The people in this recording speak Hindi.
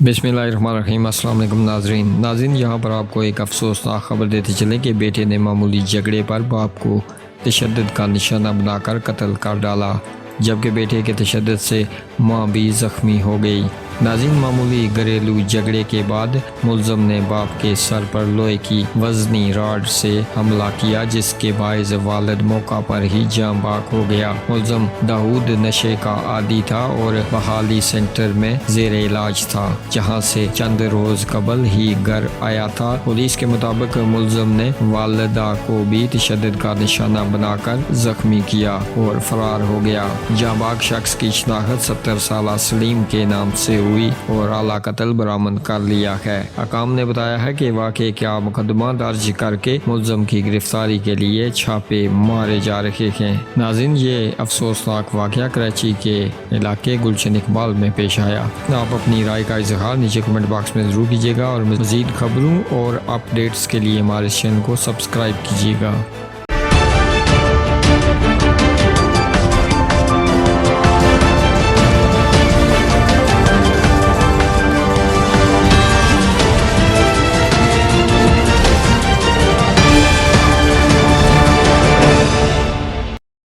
बिस्मिल्लाहिर्रहमानिर्रहीम। अस्सलाम वालेकुम नाज़रीन, यहाँ पर आपको एक अफसोसनाक खबर देते चलें कि बेटे ने मामूली झगड़े पर बाप को तशद्दुद का निशाना बनाकर कत्ल कर डाला, जबकि बेटे के तशद्दुद से माँ भी ज़ख्मी हो गई। नाज़रीन, मामूली घरेलू झगड़े के बाद मुल्ज़म ने बाप के सर पर लोहे की वज़नी रॉड से हमला किया, जिसके बायस वालिद मौका पर ही जाँ बाक हो गया। मुल्ज़म दाऊद नशे का आदी था और बहाली सेंटर में ज़ेर इलाज था, जहां से चंद रोज़ कबल ही घर आया था। पुलिस के मुताबिक मुल्ज़म ने वालिदा को भी तशद्दुद का निशाना बनाकर जख्मी किया और फरार हो गया। जाँ बाक शख्स की शनाख्त 70 साला सलीम के नाम से हुई और आला कत्ल बरामद कर लिया है। हकाम ने बताया है कि वाक़े का मुकदमा दर्ज करके मुल्ज़म की गिरफ्तारी के लिए छापे मारे जा रहे हैं। नाज़रीन, ये अफसोसनाक वाक़या कराची के इलाके गुलशन इकबाल में पेश आया। आप अपनी राय का इजहार नीचे कमेंट बॉक्स में ज़रूर कीजिएगा और मज़ीद खबरों और अपडेट्स के लिए हमारे चैनल को सब्सक्राइब कीजिएगा।